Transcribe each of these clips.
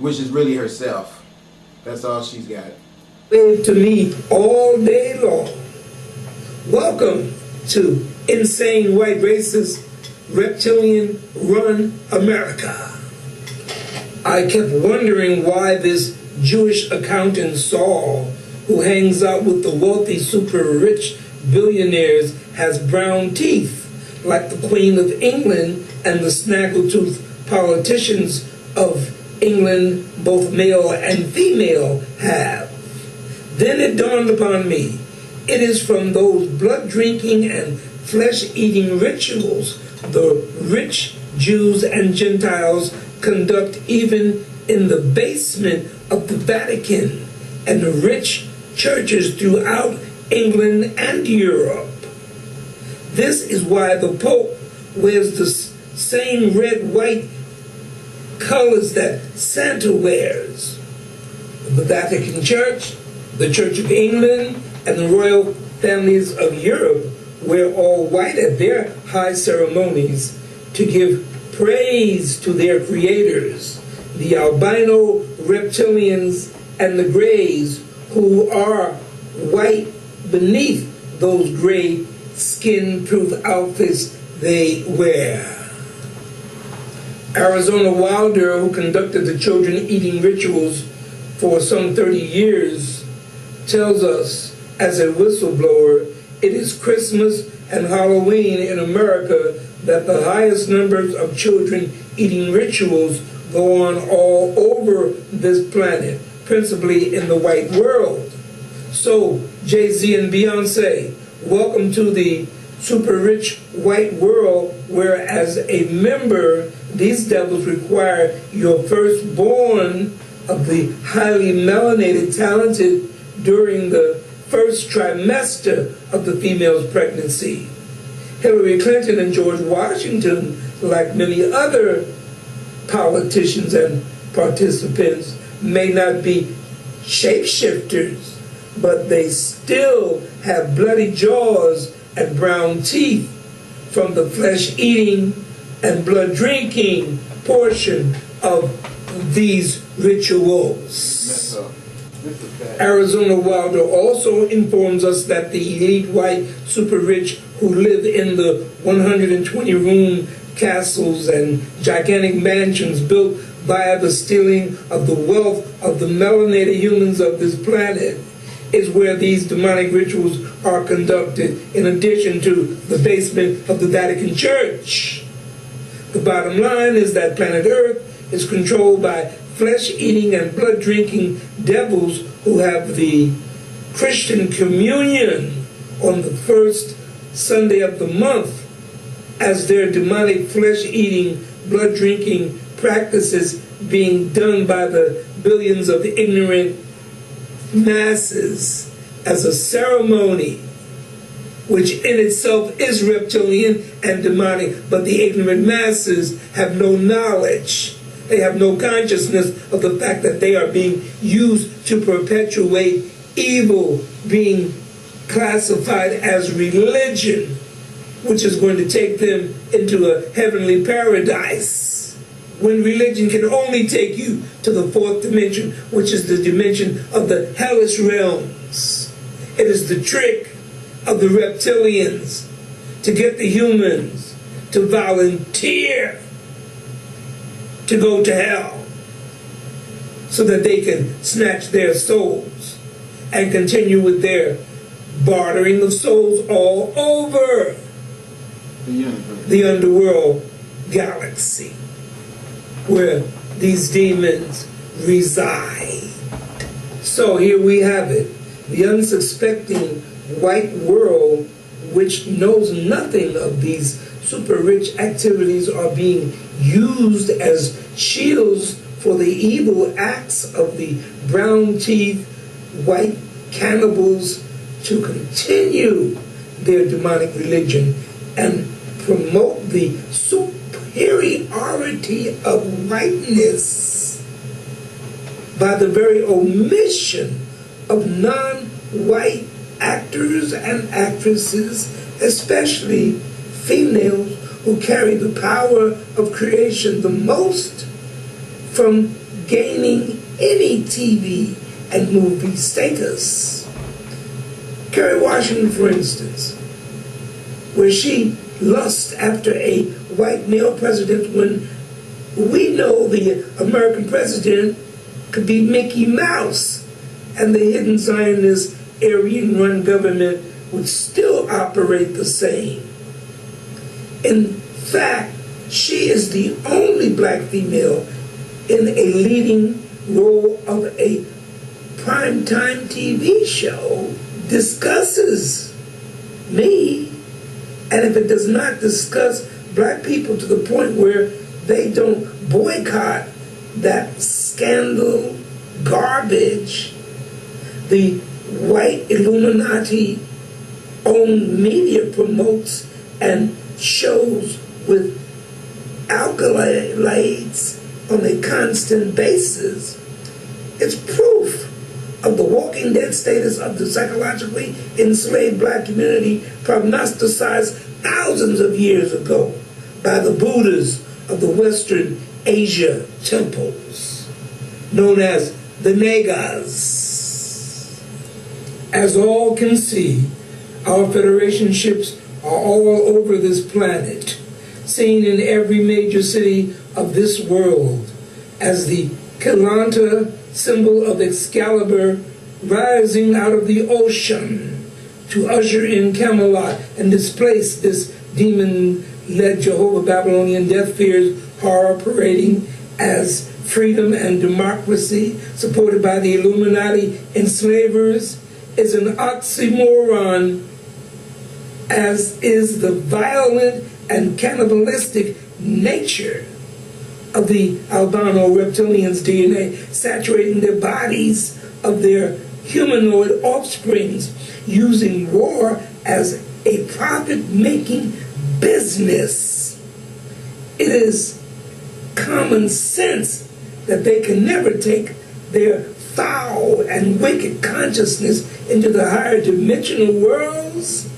which is really herself. That's all she's got. Live to me all day long. Welcome to Insane White Racist Reptilian Run America. I kept wondering why this Jewish accountant Saul, who hangs out with the wealthy super rich billionaires, has brown teeth like the Queen of England and the snaggletooth politicians of England, both male and female, have. Then it dawned upon me, it is from those blood-drinking and flesh-eating rituals the rich Jews and Gentiles conduct even in the basement of the Vatican and the rich churches throughout England and Europe. This is why the Pope wears the same red-white colors that Santa wears. The Vatican Church, the Church of England, and the royal families of Europe wear all white at their high ceremonies to give praise to their creators, the albino reptilians and the greys, who are white beneath those gray skin-proof outfits they wear. Arizona Wilder, who conducted the children eating rituals for some 30 years, tells us, as a whistleblower, it is Christmas and Halloween in America that the highest numbers of children eating rituals go on all over this planet, principally in the white world. So, Jay-Z and Beyonce, welcome to the super rich white world, where as a member, these devils require your firstborn of the highly melanated, talented during the first trimester of the female's pregnancy. Hillary Clinton and George Washington, like many other politicians and participants, may not be shapeshifters, but they still have bloody jaws and brown teeth from the flesh-eating and blood-drinking portion of these rituals. Arizona Wilder also informs us that the elite white super-rich who live in the 120-room castles and gigantic mansions built via the stealing of the wealth of the melanated humans of this planet is where these demonic rituals are conducted, in addition to the basement of the Vatican Church. The bottom line is that planet Earth is controlled by flesh-eating and blood-drinking devils who have the Christian communion on the first Sunday of the month as their demonic flesh-eating, blood-drinking practices being done by the billions of ignorant masses as a ceremony, which in itself is reptilian and demonic, but the ignorant masses have no knowledge. They have no consciousness of the fact that they are being used to perpetuate evil, being classified as religion, which is going to take them into a heavenly paradise, when religion can only take you to the fourth dimension, which is the dimension of the hellish realms. It is the trick of the reptilians to get the humans to volunteer to go to hell so that they can snatch their souls and continue with their bartering of souls all over the underworld galaxy where these demons reside. So here we have it, the unsuspecting white world, which knows nothing of these super rich activities, are being used as shields for the evil acts of the brown teeth white cannibals to continue their demonic religion and promote the superiority of whiteness by the very omission of non-white actors and actresses, especially females who carry the power of creation the most, from gaining any TV and movie status. Kerry Washington, for instance, where she lusts after a white male president when we know the American president could be Mickey Mouse and the hidden Zionist Aryan-run government would still operate the same. In fact, she is the only black female in a leading role of a primetime TV show discusses me, and if it does not discuss black people to the point where they don't boycott that scandal garbage, the white Illuminati owned media promotes and shows with accolades on a constant basis, it's proof of the Walking Dead status of the psychologically enslaved black community prognosticized thousands of years ago by the Buddhas of the Western Asia temples, known as the Nagas. As all can see, our Federation ships are all over this planet, seen in every major city of this world, as the Kilanta symbol of Excalibur rising out of the ocean to usher in Camelot and displace this demon-led Jehovah Babylonian death fears horror parading as freedom and democracy supported by the Illuminati enslavers is an oxymoron, as is the violent and cannibalistic nature of the albino reptilians' DNA, saturating their bodies of their humanoid offsprings, using war as a profit-making business. It is common sense that they can never take their foul and wicked consciousness into the higher dimensional worlds.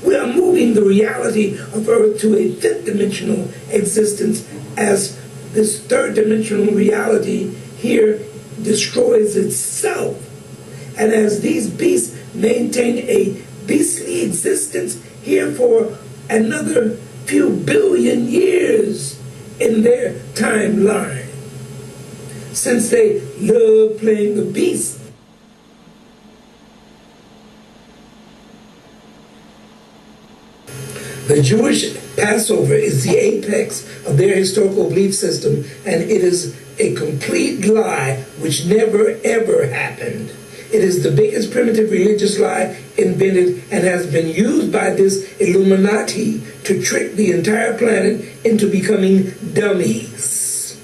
We are moving the reality of Earth to a fifth dimensional existence as this third dimensional reality here destroys itself. And as these beasts maintain a beastly existence here for another few billion years in their timeline, since they love playing the beast. The Jewish Passover is the apex of their historical belief system, and it is a complete lie which never ever happened. It is the biggest primitive religious lie invented and has been used by this Illuminati to trick the entire planet into becoming dummies.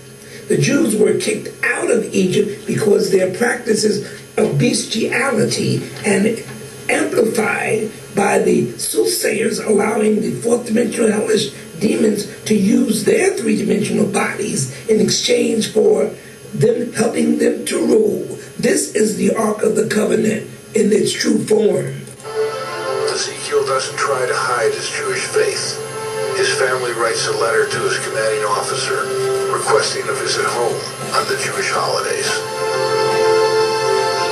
The Jews were kicked out of Egypt because their practices of bestiality and amplified by the soothsayers, allowing the fourth dimensional hellish demons to use their three-dimensional bodies in exchange for them helping them to rule. This is the Ark of the Covenant in its true form. Ezekiel doesn't try to hide his Jewish faith. His family writes a letter to his commanding officer requesting a visit home on the Jewish holidays.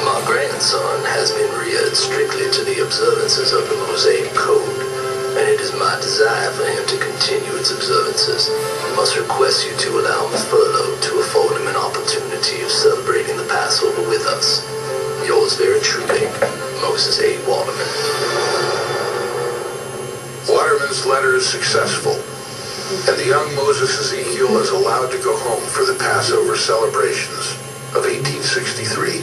My grandson has been reared strictly to the observances of the Mosaic Code, and it is my desire for him to continue its observances. I must request you to allow him a furlough to afford him an opportunity of celebrating the Passover with us. Yours very truly, Moses A. Waterman. Waterman's letter is successful, and the young Moses Ezekiel is allowed to go home for the Passover celebrations of 1863.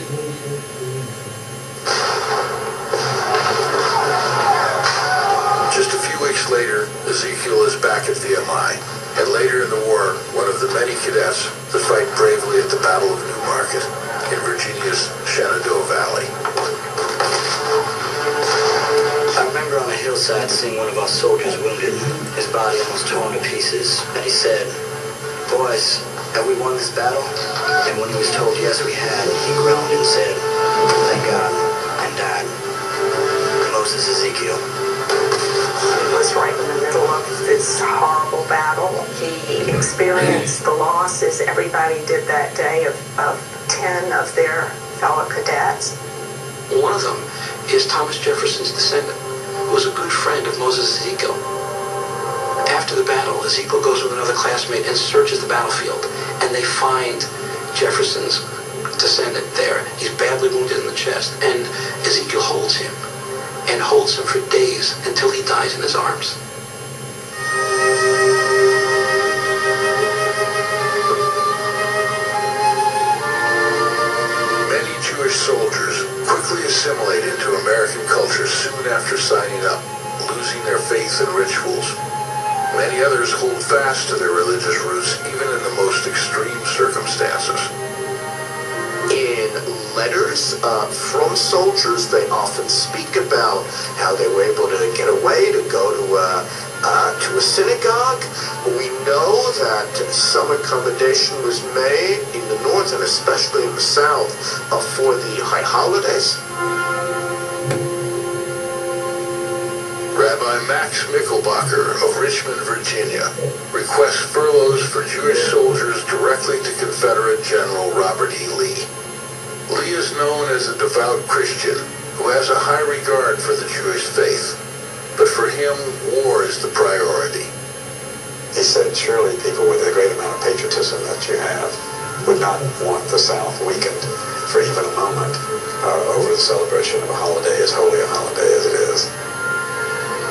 Just a few weeks later, Ezekiel is back at VMI, and later in the war, one of the many cadets that fight bravely at the Battle of Newmarket in Virginia's Shenandoah Valley. I remember on a hillside seeing one of our soldiers wounded, his body almost torn to pieces, and he said, "Boys, have we won this battle?" And when he was told yes we had, he groaned and said, "Thank God," and died. Moses Ezekiel. He was right in the middle of this horrible battle. He experienced the losses everybody anybody did that day of 10 of their fellow cadets? One of them is Thomas Jefferson's descendant, who was a good friend of Moses Ezekiel. After the battle, Ezekiel goes with another classmate and searches the battlefield, and they find Jefferson's descendant there. He's badly wounded in the chest, and Ezekiel holds him for days until he dies in his arms. Many Jewish soldiers quickly assimilate into American culture soon after signing up, losing their faith and rituals. Many others hold fast to their religious roots even in the most extreme circumstances. In letters from soldiers, they often speak about how they were able to get away to go to a synagogue. We know that some accommodation was made in the north and especially in the south for the high holidays. Rabbi Max Mickelbacher of Richmond, Virginia, requests furloughs for Jewish soldiers directly to Confederate General Robert E. Lee. Lee is known as a devout Christian who has a high regard for the Jewish faith, but for him, war is the priority. He said, surely people with a great amount of patriotism that you have would not want the South weakened for even a moment over the celebration of a holiday, as holy a holiday as it is.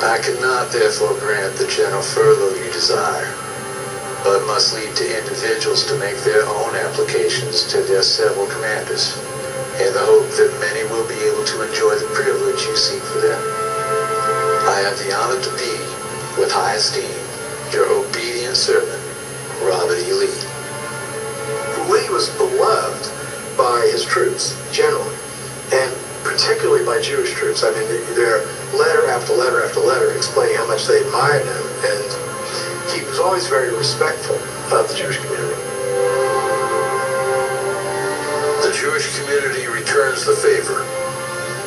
I cannot therefore grant the general furlough you desire, but must leave to individuals to make their own applications to their several commanders, in the hope that many will be able to enjoy the privilege you seek for them. I have the honor to be, with high esteem, your obedient servant, Robert E. Lee. Lee was beloved by his troops, generally, and particularly by Jewish troops. I mean, their letter after letter after letter explaining how much they admired him, and he was always very respectful of the Jewish community. The Jewish community returns the favor.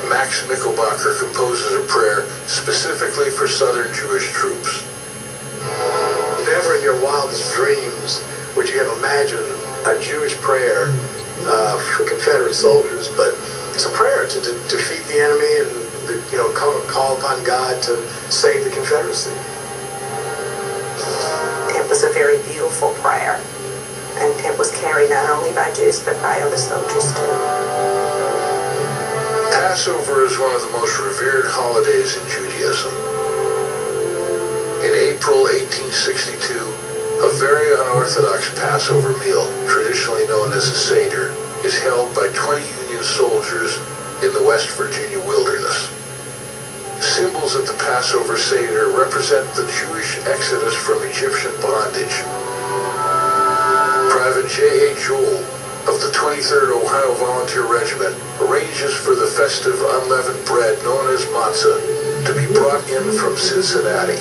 Max Mickelbacher composes a prayer specifically for Southern Jewish troops. Never in your wildest dreams would you have imagined a Jewish prayer for Confederate soldiers, but it's a prayer to defeat the enemy and call upon God to save the Confederacy. It was a very beautiful prayer, and it was carried not only by Jews but by other soldiers too. Passover is one of the most revered holidays in Judaism. In April 1862, a very unorthodox Passover meal, traditionally known as a Seder, is held by 20 Union soldiers in the West Virginia wilderness. Symbols at the Passover Seder represent the Jewish exodus from Egyptian bondage. Private J.A. Jewell of the 23rd Ohio Volunteer Regiment arranges for the festive unleavened bread known as matzah to be brought in from Cincinnati.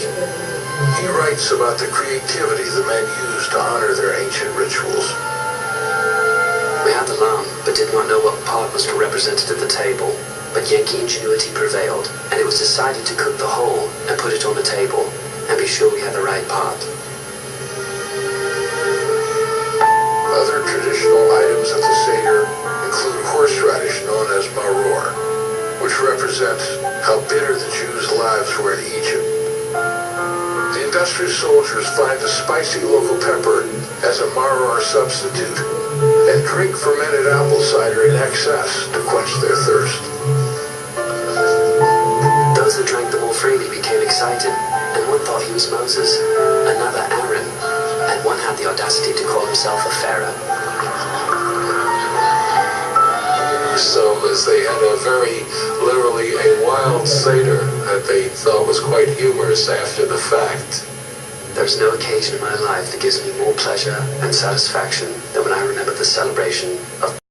He writes about the creativity the men used to honor their ancient rituals. We had the lamb, but did not know what part was represented at the table. But Yankee ingenuity prevailed, and it was decided to cook the whole and put it on the table, and be sure we had the right part. Other traditional items at the Seder include horseradish known as maror, which represents how bitter the Jews' lives were in Egypt. The industrious soldiers find a spicy local pepper as a maror substitute and drink fermented apple cider in excess to quench their thirst. Those who drank the more freely became excited, and one thought he was Moses, another Aaron, and one had the audacity to call himself a pharaoh. So as they had a very literally a wild Seder that they thought was quite humorous after the fact. There's no occasion in my life that gives me more pleasure and satisfaction than when I remember the celebration of